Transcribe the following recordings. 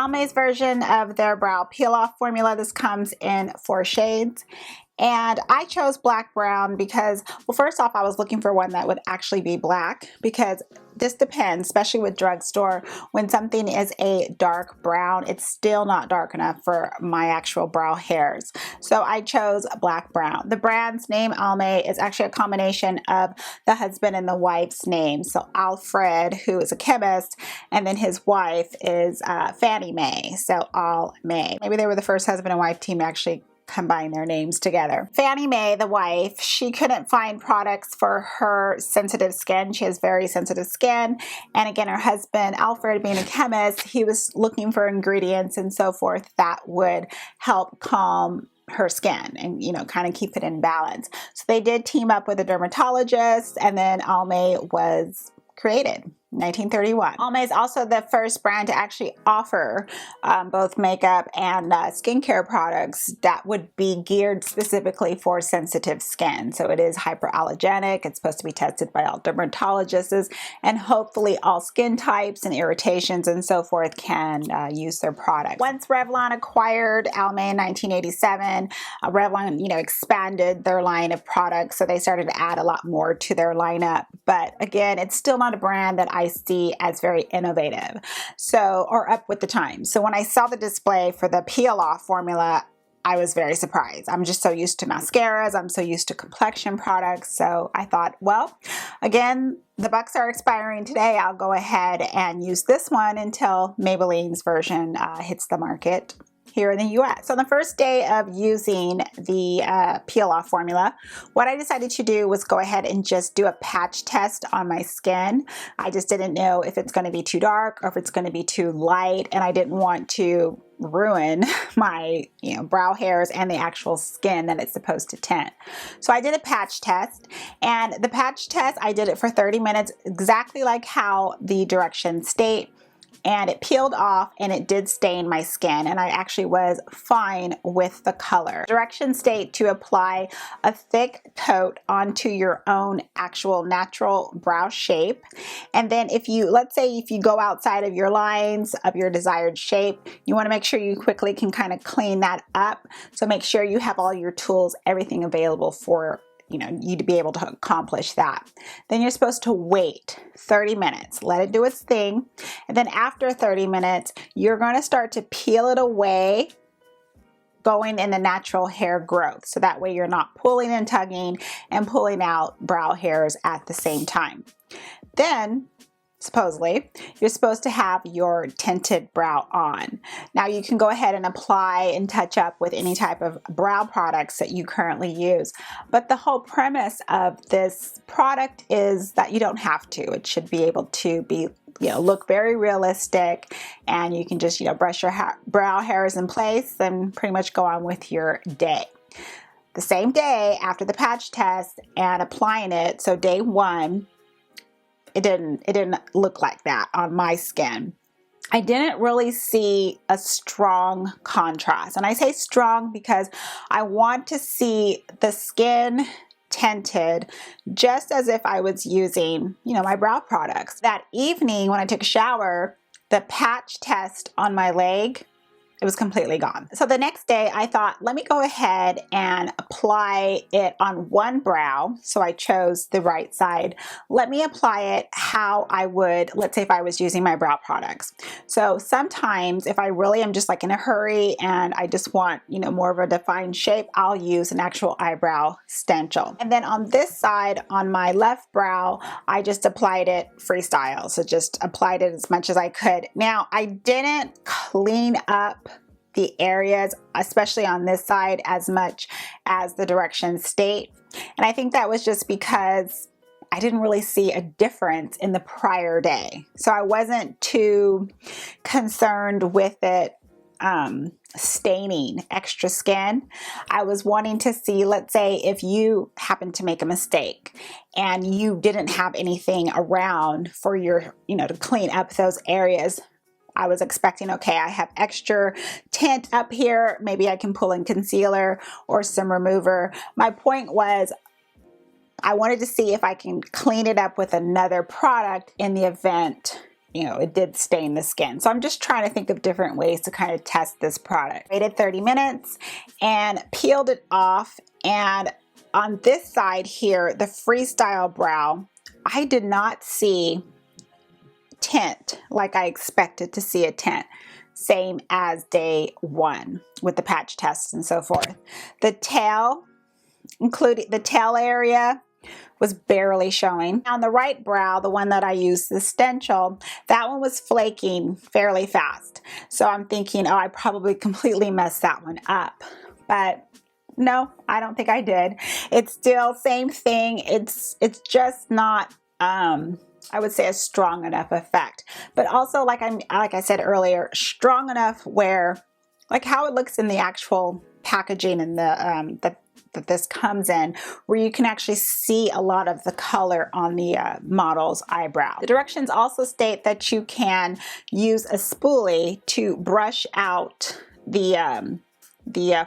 Almay's version of their brow peel off formula. This comes in 4 shades. And I chose black brown because, well, first off, I was looking for one that would actually be black, because this depends, especially with drugstore. When something is a dark brown, it's still not dark enough for my actual brow hairs. So I chose black brown. The brand's name, Almay, is actually a combination of the husband and the wife's name. So Alfred, who is a chemist, and then his wife is Fannie Mae. So Almay. Maybe they were the first husband and wife team to actually combine their names together. Fannie Mae, the wife, she couldn't find products for her sensitive skin. She has very sensitive skin. And again, her husband, Alfred, being a chemist, he was looking for ingredients and so forth that would help calm her skin and, you know, kind of keep it in balance. So they did team up with a dermatologist, and then Almay was created. 1931. Almay is also the first brand to actually offer both makeup and skincare products that would be geared specifically for sensitive skin. So it is hypoallergenic. It's supposed to be tested by all dermatologists, and hopefully all skin types and irritations and so forth can use their product. Once Revlon acquired Almay in 1987, Revlon, you know, expanded their line of products, so they started to add a lot more to their lineup. But again, it's still not a brand that I see as very innovative, so, or up with the times. So when I saw the display for the peel off formula, I was very surprised. I'm just so used to mascaras. I'm so used to complexion products. So I thought, well, again, the bucks are expiring today. I'll go ahead and use this one until Maybelline's version hits the market here in the US. So on the first day of using the peel off formula, what I decided to do was go ahead and just do a patch test on my skin. I just didn't know if it's going to be too dark or if it's going to be too light, and I didn't want to ruin my, you know, brow hairs and the actual skin that it's supposed to tint. So I did a patch test, and the patch test, I did it for 30 minutes, exactly like how the directions state. And it peeled off, and it did stain my skin, and I actually was fine with the color. Directions state to apply a thick coat onto your own actual natural brow shape. And then if you, let's say if you go outside of your lines of your desired shape, you want to make sure you quickly can kind of clean that up. So make sure you have all your tools, everything available for you to be able to accomplish that. Then you're supposed to wait 30 minutes, let it do its thing. And then after 30 minutes, you're going to start to peel it away, going in the natural hair growth. So that way you're not pulling and tugging and pulling out brow hairs at the same time. Then, supposedly, you're supposed to have your tinted brow on. Now you can go ahead and apply and touch up with any type of brow products that you currently use. But the whole premise of this product is that you don't have to. It should be able to be, look very realistic, and you can just, brush your brow hairs in place and pretty much go on with your day. The same day after the patch test and applying it, so day 1, it didn't look like that on my skin. I didn't really see a strong contrast. And I say strong because I want to see the skin tinted just as if I was using, my brow products. That evening when I took a shower, the patch test on my leg, it was completely gone. So the next day I thought, let me go ahead and apply it on one brow. So I chose the right side. Let me apply it how I would, let's say if I was using my brow products. So sometimes if I really am just like in a hurry and I just want, more of a defined shape, I'll use an actual eyebrow stencil. And then on this side, on my left brow, I just applied it freestyle. So just applied it as much as I could. Now I didn't clean up the areas, especially on this side, as much as the directions state. And I think that was just because I didn't really see a difference in the prior day. So I wasn't too concerned with it staining extra skin. I was wanting to see, let's say if you happen to make a mistake and you didn't have anything around for your, to clean up those areas. I was expecting, okay, I have extra tint up here. Maybe I can pull in concealer or some remover. My point was, I wanted to see if I can clean it up with another product in the event you know, it did stain the skin. So I'm just trying to think of different ways to kind of test this product. Waited 30 minutes and peeled it off. And on this side here, the Freestyle Brow, I did not see tint like I expected to see a tint. Same as day one with the patch test and so forth. The tail, including the tail area, was barely showing. On the right brow, the one that I used, the stencil, that one was flaking fairly fast. So I'm thinking, oh, I probably completely messed that one up. But no, I don't think I did. It's still same thing. It's just not I would say a strong enough effect. But also, like I said earlier, strong enough where, like how it looks in the actual packaging and that this comes in, where you can actually see a lot of the color on the model's eyebrow. The directions also state that you can use a spoolie to brush out the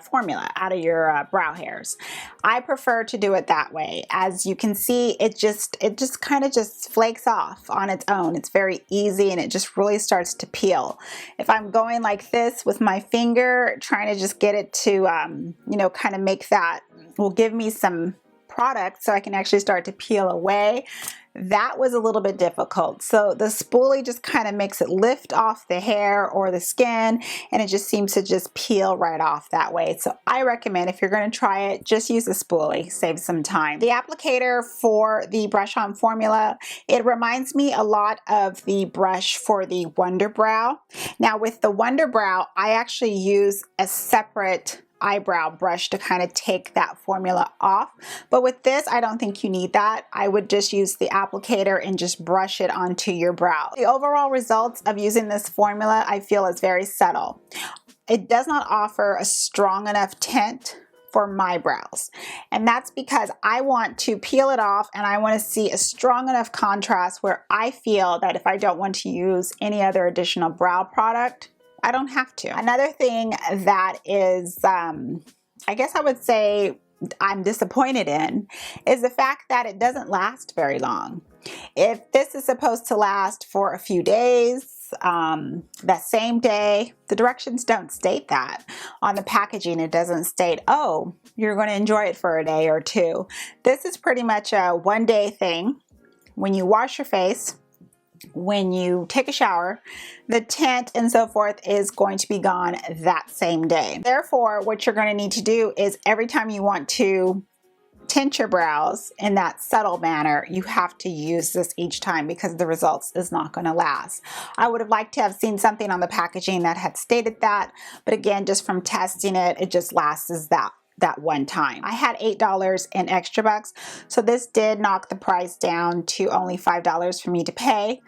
formula out of your brow hairs. I prefer to do it that way. As you can see, it just kind of just flakes off on its own. It's very easy and it just really starts to peel. If I'm going like this with my finger, trying to just get it to, you know, kind of make that, will give me some product so I can actually start to peel away. That was a little bit difficult. So the spoolie just kind of makes it lift off the hair or the skin, and it just seems to just peel right off that way. So I recommend, if you're going to try it, just use a spoolie, save some time. The applicator for the brush on formula, it reminds me a lot of the brush for the Wonder Brow. Now with the Wonder Brow, I actually use a separate eyebrow brush to kind of take that formula off, but with this I don't think you need that. I would just use the applicator and just brush it onto your brow. The overall results of using this formula, I feel, is very subtle. It does not offer a strong enough tint for my brows, and that's because I want to peel it off and I want to see a strong enough contrast where I feel that if I don't want to use any other additional brow product, I don't have to. Another thing that is, I guess I would say I'm disappointed in, is the fact that it doesn't last very long. If this is supposed to last for a few days, that same day, the directions don't state that. On the packaging, it doesn't state, oh, you're going to enjoy it for a day or two. This is pretty much a one-day thing. When you wash your face, when you take a shower, the tint and so forth is going to be gone that same day. Therefore, what you're going to need to do is every time you want to tint your brows in that subtle manner, you have to use this each time, because the results is not going to last. I would have liked to have seen something on the packaging that had stated that, but again, just from testing it, it just lasts as that one time. I had $8 in extra bucks, so this did knock the price down to only $5 for me to pay.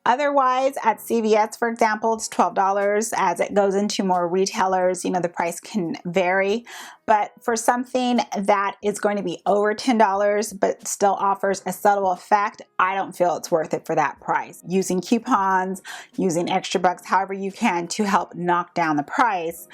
Otherwise, at CVS, for example, it's $12. As it goes into more retailers, you know, the price can vary. But for something that is going to be over $10 but still offers a subtle effect, I don't feel it's worth it for that price. Using coupons, using extra bucks, however you can to help knock down the price.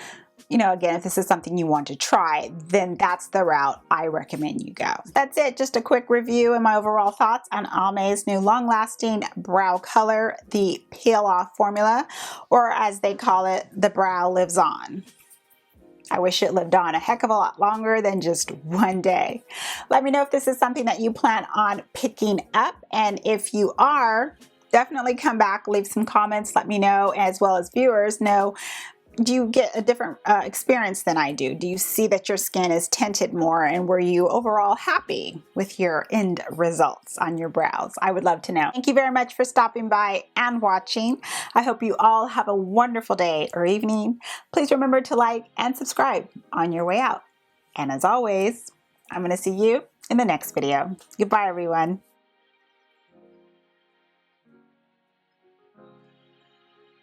You know, again, if this is something you want to try, then that's the route I recommend you go. That's it. Just a quick review and my overall thoughts on Almay's new long-lasting brow color, the peel-off formula, or as they call it, the brow lives on. I wish it lived on a heck of a lot longer than just one day. Let me know if this is something that you plan on picking up, and if you are, definitely come back, leave some comments, let me know, as well as viewers know, do you get a different experience than I do? Do you see that your skin is tinted more, and were you overall happy with your end results on your brows? I would love to know. Thank you very much for stopping by and watching. I hope you all have a wonderful day or evening. Please remember to like and subscribe on your way out. And as always, I'm going to see you in the next video. Goodbye, everyone.